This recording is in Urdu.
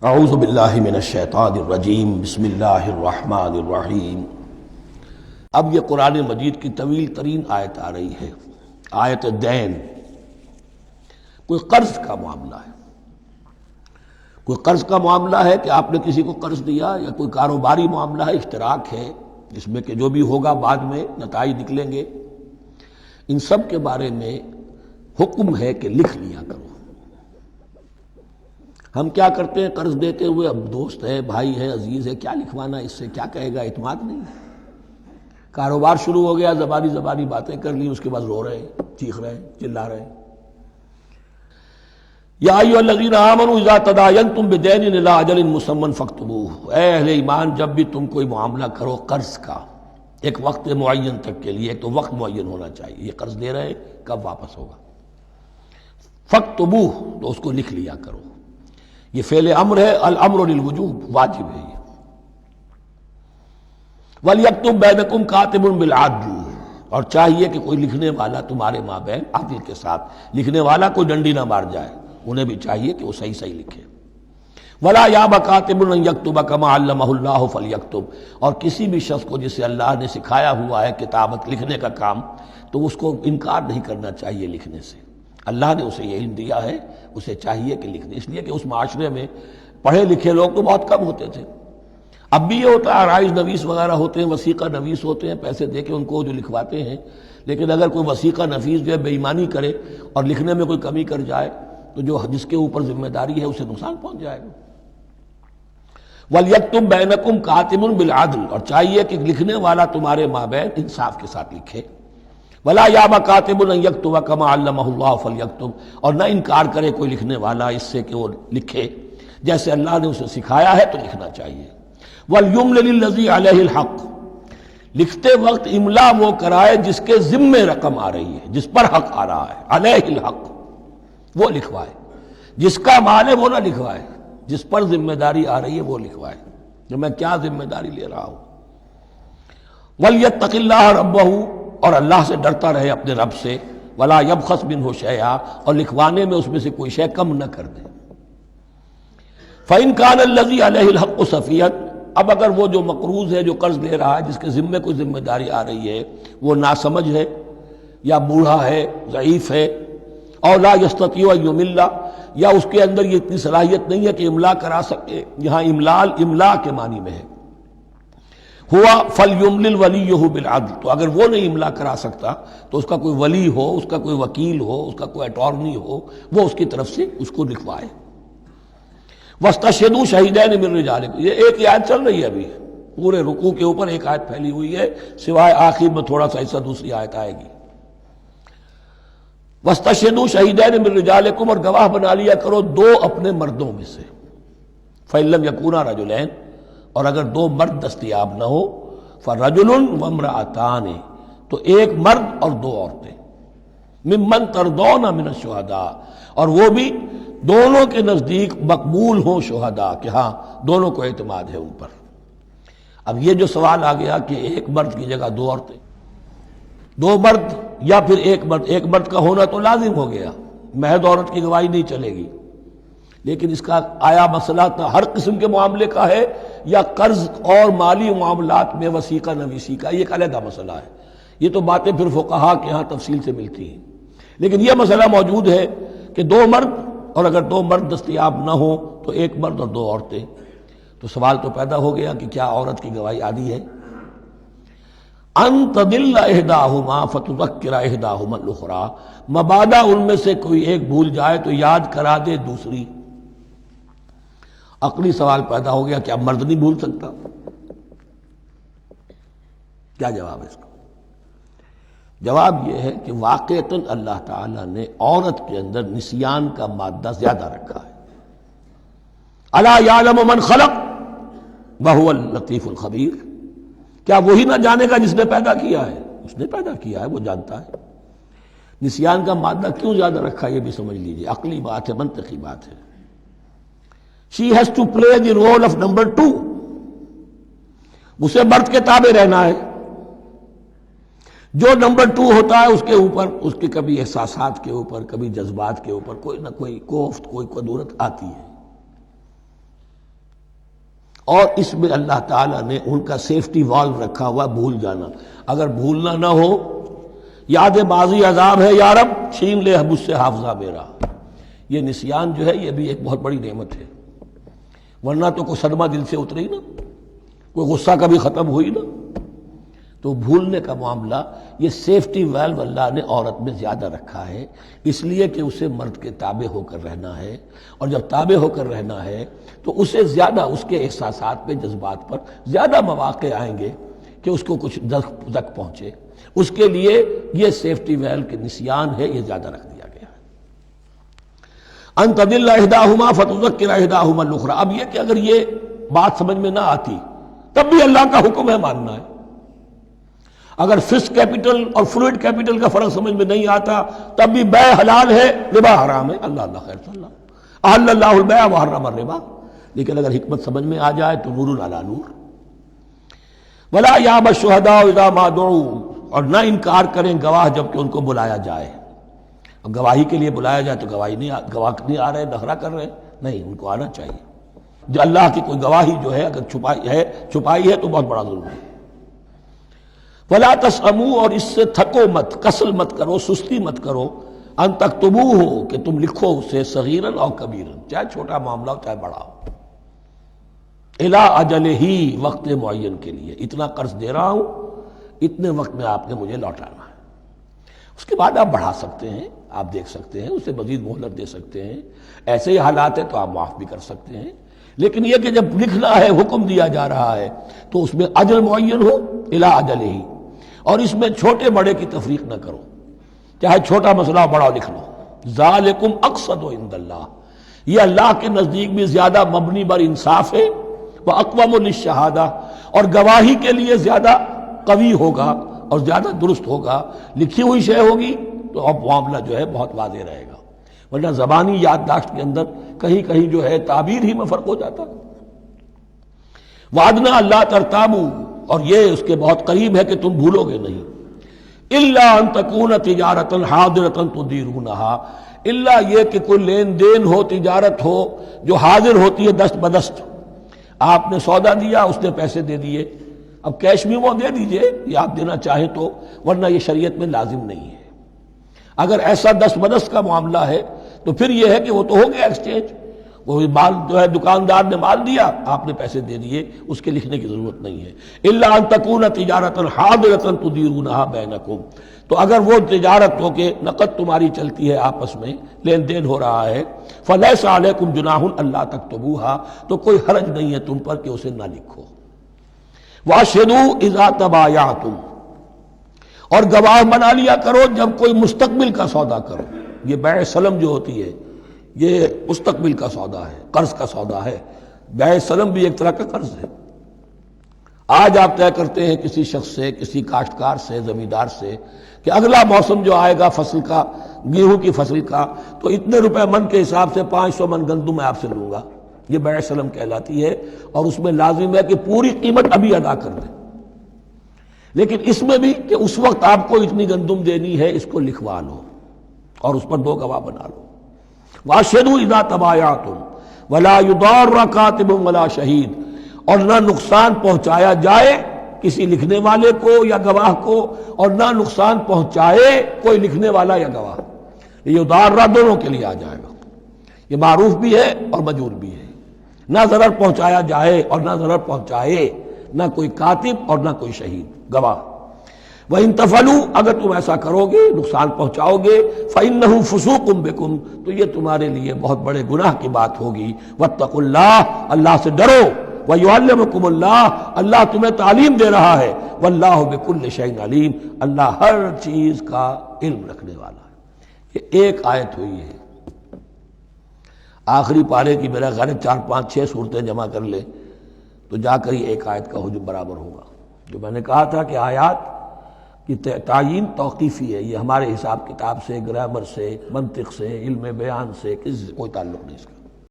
اعوذ باللہ من الشیطان الرجیم بسم اللہ الرحمن الرحیم۔ اب یہ قرآن مجید کی طویل ترین آیت آ رہی ہے، آیت دین۔ کوئی قرض کا معاملہ ہے، کوئی قرض کا معاملہ ہے کہ آپ نے کسی کو قرض دیا، یا کوئی کاروباری معاملہ ہے، اشتراک ہے جس میں کہ جو بھی ہوگا بعد میں نتائج نکلیں گے۔ ان سب کے بارے میں حکم ہے کہ لکھ لیا کرو۔ ہم کیا کرتے ہیں قرض دیتے ہوئے، اب دوست ہے، بھائی ہے، عزیز ہے، کیا لکھوانا، اس سے کیا کہے گا، اعتماد نہیں ہے۔ کاروبار شروع ہو گیا، زبانی باتیں کر لی، اس کے بعد رو رہے ہیں، چیخ رہے ہیں، چلا رہے ہیں۔ یا ایھا الذین آمنوا اذا تداینتم بدین الی اجل مسمى فاکتبوہ، اے اہل ایمان جب بھی تم کوئی معاملہ کرو قرض کا ایک وقت معین تک کے لیے، ایک تو وقت معین ہونا چاہیے، یہ قرض دے رہے ہیں کب واپس ہوگا، فاکتبوہ تو اس کو لکھ لیا کرو۔ یہ فعل امر ہے، الامر للوجوب، واجب ہے یہ۔ وَلْيَكْتُبْ بَيْنَكُمْ كَاتِبٌ بِالْعَدْلِ، اور چاہیے کہ کوئی لکھنے والا تمہارے مابین عدل کے ساتھ، لکھنے والا کوئی ڈنڈی نہ مار جائے، انہیں بھی چاہیے کہ وہ صحیح صحیح لکھے۔ وَلَا يَأْبَ كَاتِبٌ أَن يَكْتُبَ كَمَا عَلَّمَهُ اللَّهُ فَلْيَكْتُبْ، اور کسی بھی شخص کو جسے اللہ نے سکھایا ہوا ہے کتابت لکھنے کا کام، تو اس کو انکار نہیں کرنا چاہیے لکھنے سے۔ اللہ نے اسے یہ علم دیا ہے، اسے چاہیے کہ لکھنے، اس لیے کہ اس معاشرے میں پڑھے لکھے لوگ تو بہت کم ہوتے تھے۔ اب بھی یہ ہوتا ہے، عرائض نویس وغیرہ ہوتے ہیں، وثیقہ نویس ہوتے ہیں، پیسے دے کے ان کو جو لکھواتے ہیں، لیکن اگر کوئی وثیقہ نویس جو ہے بے ایمانی کرے اور لکھنے میں کوئی کمی کر جائے تو جو جس کے اوپر ذمہ داری ہے اسے نقصان پہنچ جائے گا۔ وَلْيَكْتُبْ بَيْنَكُمْ كَاتِبٌ بِالْعَدْلِ، اور چاہیے کہ لکھنے والا تمہارے مابین انصاف کے ساتھ لکھے۔ وَلَا يَأْبَ كَاتِبٌ أَن يَكْتُبَ كَمَا عَلَّمَهُ اللَّهُ فَلْيَكْتُبْ، اور نہ انکار کرے کوئی لکھنے والا اس سے کہ وہ لکھے جیسے اللہ نے اسے سکھایا ہے، تو لکھنا چاہیے۔ وَلْيُمْلِلِ الَّذِي عَلَيْهِ الْحَقُّ، لکھتے وقت املا وہ کرائے جس کے ذمے رقم آ رہی ہے، جس پر حق آ رہا ہے، علیہ الحق، وہ لکھوائے۔ جس کا مال ہے وہ نہ لکھوائے، جس پر ذمہ داری آ رہی ہے وہ لکھوائے، کہ میں کیا ذمہ داری لے رہا ہوں۔ وَلْيَتَّقِ اللَّهَ رَبَّهُ، اور اللہ سے ڈرتا رہے اپنے رب سے۔ وَلَا يَبْخَسْ مِنْهُ شَيْئًا، اور لکھوانے میں اس میں سے کوئی شے کم نہ کر دے۔ فَإِنْ كَانَ الَّذِي عَلَيْهِ الْحَقُّ سَفِيهًا، اب اگر وہ جو مقروض ہے، جو قرض لے رہا ہے، جس کے ذمے کوئی ذمہ داری آ رہی ہے، وہ ناسمجھ ہے یا بوڑھا ہے، ضعیف ہے، اور لا يستطيع ان يمل، یا اس کے اندر یہ اتنی صلاحیت نہیں ہے کہ املا کرا سکے، یہاں املا کے معنی میں ہے، ہوا فَلْيُمْلِلْ وَلِيُّهُ بِالْعَدْلِ، تو اگر وہ نہیں املا کرا سکتا تو اس کا کوئی ولی ہو، اس کا کوئی وکیل ہو، اس کا کوئی اٹارنی ہو، وہ اس کی طرف سے اس کو لکھوائے۔ وَاسْتَشْهِدُوا شَهِيدَيْنِ مِن رِجَالِكُمْ، یہ ایک آیت چل رہی ہے، ابھی پورے رکوع کے اوپر ایک آیت پھیلی ہوئی ہے، سوائے آخر میں تھوڑا سا حصہ دوسری آیت آئے گی۔ وَاسْتَشْهِدُوا شَهِيدَيْنِ مِن رِجَالِكُمْ، اور گواہ بنا لیا کرو دو اپنے مردوں میں سے۔ فَإِن لَّمْ يَكُونَا رَجُلَيْنِ، اور اگر دو مرد دستیاب نہ ہو، فَرَجُلٌ وَامْرَأَتَانِ، تو ایک مرد اور دو عورتیں، ممن ترضون من الشہداء، اور وہ بھی دونوں کے نزدیک مقبول ہوں شہداء، کہ ہاں دونوں کو اعتماد ہے ان پر۔ اب یہ جو سوال آ گیا کہ ایک مرد کی جگہ دو عورتیں، دو مرد یا پھر ایک مرد کا ہونا تو لازم ہو گیا، محض عورت کی گواہی نہیں چلے گی، لیکن اس کا آیا مسئلہ ہر قسم کے معاملے کا ہے یا قرض اور مالی معاملات میں وثیقہ نویسی کا، یہ ایک علیحدہ مسئلہ ہے۔ یہ تو باتیں پھر فقہا کے ہاں تفصیل سے ملتی ہیں، لیکن یہ مسئلہ موجود ہے کہ دو مرد، اور اگر دو مرد دستیاب نہ ہو تو ایک مرد اور دو عورتیں، تو سوال تو پیدا ہو گیا کہ کیا عورت کی گواہی عادی ہے؟ ان تضل احداہما فتذکر احداہما الاخری، مبادا ان میں سے کوئی ایک بھول جائے تو یاد کرا دے دوسری۔ عقلی سوال پیدا ہو گیا، کیا مرد نہیں بھول سکتا؟ کیا جواب ہے اس کا؟ جواب یہ ہے کہ واقعتاً اللہ تعالیٰ نے عورت کے اندر نسیان کا مادہ زیادہ رکھا ہے۔ الا یعلم من خلق وهو اللطیف الخبیر، کیا وہی نہ جانے گا جس نے پیدا کیا ہے؟ اس نے پیدا کیا ہے، وہ جانتا ہے۔ نسیان کا مادہ کیوں زیادہ رکھا یہ بھی سمجھ لیجیے، عقلی بات ہے، منطقی بات ہے۔ She has to play the role of number 2، اسے مرد کے تابع رہنا ہے۔ جو نمبر 2 ہوتا ہے اس کے اوپر، اس کے کبھی احساسات کے اوپر، کبھی جذبات کے اوپر کوئی نہ کوئی کوفت، کوئی قدورت آتی ہے۔ اور اس میں اللہ تعالیٰ نے ان کا سیفٹی والو رکھا ہوا بھول جانا. اگر بھولنا نہ ہو، یاد ماضی عذاب ہے یا رب چھین لے مجھ سے حافظہ میرا. یہ نسیان جو ہے یہ بھی ایک بہت بڑی نعمت ہے، ورنہ تو کوئی صدمہ دل سے اتری نا، کوئی غصہ کبھی ختم ہوئی نا. تو بھولنے کا معاملہ یہ سیفٹی ویلو اللہ نے عورت میں زیادہ رکھا ہے، اس لیے کہ اسے مرد کے تابع ہو کر رہنا ہے، اور جب تابع ہو کر رہنا ہے تو اسے زیادہ اس کے احساسات پہ، جذبات پر زیادہ مواقع آئیں گے کہ اس کو کچھ زخم پہنچے. اس کے لیے یہ سیفٹی ویل کے نسیان ہے، یہ زیادہ رکھ دیا گیا ہے. ان تضل احداہما فتذکر احداہما الاخری. اب یہ کہ اگر یہ بات سمجھ میں نہ آتی تب بھی اللہ کا حکم ہے ماننا ہے. اگر فسک کیپٹل اور فلوئڈ کیپٹل کا فرق سمجھ میں نہیں آتا تب بھی بے حلال ہے، ربا حرام ہے. اللہ خیر صلی اللہ احل اللہ البیع وحرم الربا. لیکن اگر حکمت سمجھ میں آ جائے تو نور علی نور. ولا یاب الشہداء اذا ما دعوا. اور نہ انکار کریں گواہ جب کہ ان کو بلایا جائے. اب گواہی کے لیے بلایا جائے تو گواہ نہیں آ رہے، نخرہ کر رہے، نہیں، ان کو آنا چاہیے. جو اللہ کی کوئی گواہی جو ہے اگر چھپائی ہے تو بہت بڑا ظلم ہے. ولا تسأموا. اور اس سے تھکو مت، کسل مت کرو، سستی مت کرو. ان تکتبوہ کہ تم لکھو اسے صغیراً اور کبیراً، چاہے چھوٹا معاملہ ہو چاہے بڑا ہو. الی اجلہ ہی، وقت معین کے لیے. اتنا قرض دے رہا ہوں، اتنے وقت میں آپ نے مجھے لوٹانا ہے. اس کے بعد آپ بڑھا سکتے ہیں، آپ دیکھ سکتے ہیں، اسے مزید مہلت دے سکتے ہیں. ایسے ہی حالات ہیں تو آپ معاف بھی کر سکتے ہیں. لیکن یہ کہ جب لکھنا ہے، حکم دیا جا رہا ہے تو اس میں اجل معین ہو، الی اجلہ ہی. اور اس میں چھوٹے بڑے کی تفریق نہ کرو، چاہے چھوٹا مسئلہ بڑا لکھ لو. ذالکم اقسط عند اللہ. یہ اللہ کے نزدیک بھی زیادہ مبنی بر انصاف ہے. واقوم للشہادہ. اور گواہی کے لیے زیادہ قوی ہوگا اور زیادہ درست ہوگا. لکھی ہوئی شے ہوگی تو اب معاملہ جو ہے بہت واضح رہے گا، ورنہ زبانی یادداشت کے اندر کہیں کہیں جو ہے تعبیر ہی میں فرق ہو جاتا. وعدنا اللہ ترتابوا. اور یہ اس کے بہت قریب ہے کہ تم بھولو گے نہیں. الا ان تکون تجارۃ حاضرۃ تدیرونھا. الا یہ کہ کوئی لین دین ہو، تجارت ہو جو حاضر ہوتی ہے دست بدست. آپ نے سودا دیا، اس نے پیسے دے دیے. اب کیش بھی وہ دے دیجئے یا آپ دینا چاہیں تو، ورنہ یہ شریعت میں لازم نہیں ہے. اگر ایسا دست بدست کا معاملہ ہے تو پھر یہ ہے کہ وہ تو ہو گیا ایکسچینج. وہ مال جو ہے دکاندار نے مال دیا، آپ نے پیسے دے دیے، اس کے لکھنے کی ضرورت نہیں ہے. الا ان تکون تجارۃ حاضرۃ تدیرونھا بینکم. تو اگر وہ تجارت ہو کہ نقد تمہاری چلتی ہے، آپس میں لین دین ہو رہا ہے، فلیس علیکم جناح الا تکتبوھا. تو کوئی حرج نہیں ہے تم پر کہ اسے نہ لکھو. واشہدوا اذا تبایعتم. اور گواہ بنا لیا کرو جب کوئی مستقبل کا سودا کرو. یہ بیع سلم جو ہوتی ہے یہ مستقبل کا سودا ہے، قرض کا سودا ہے. بیع سلم بھی ایک طرح کا قرض ہے. آج آپ طے کرتے ہیں کسی شخص سے، کسی کاشتکار سے، زمیندار سے کہ اگلا موسم جو آئے گا فصل کا، گیہوں کی فصل کا، تو اتنے روپے من کے حساب سے 500 من گندم میں آپ سے لوں گا. یہ بیع سلم کہلاتی ہے، اور اس میں لازم ہے کہ پوری قیمت ابھی ادا کر دیں. لیکن اس میں بھی کہ اس وقت آپ کو اتنی گندم دینی ہے، اس کو لکھوا لو اور اس پر 2 گواہ بنا لو. واشہدوا اذا تبایعتم ولا یضار کاتب ولا شہید. اور نہ نقصان پہنچایا جائے کسی لکھنے والے کو یا گواہ کو، اور نہ نقصان پہنچائے کوئی لکھنے والا یا گواہ. یہ یضار دونوں کے لیے آ جائے گا. یہ معروف بھی ہے اور مجرور بھی ہے. نہ ضرر پہنچایا جائے اور نہ ضرر پہنچائے، نہ کوئی کاتب اور نہ کوئی شہید گواہ. وَإِن تَفْعَلُوا. اگر تم ایسا کرو گے، نقصان پہنچاؤ گے، فَإِنَّهُ فُسُوقٌ بِكُمْ. تو یہ تمہارے لیے بہت بڑے گناہ کی بات ہوگی. وَاتَّقُوا اللَّهَ. اللہ سے ڈرو. وَيُعَلِّمُكُمُ اللَّهُ. اللہ تمہیں تعلیم دے رہا ہے. وَاللَّهُ بِكُلِّ شَيْءٍ عَلِيمٌ. اللہ ہر چیز کا علم رکھنے والا ہے. یہ ایک آیت ہوئی ہے. آخری پارے کی میرا غالب 4 5 6 صورتیں جمع کر لے تو جا کر ہی ایک آیت کا حجم برابر ہوگا. جو میں نے کہا تھا کہ آیات کی تعیین توقیفی ہے، یہ ہمارے حساب کتاب سے، گرامر سے، منطق سے، علم بیان سے کوئی تعلق نہیں اس کا.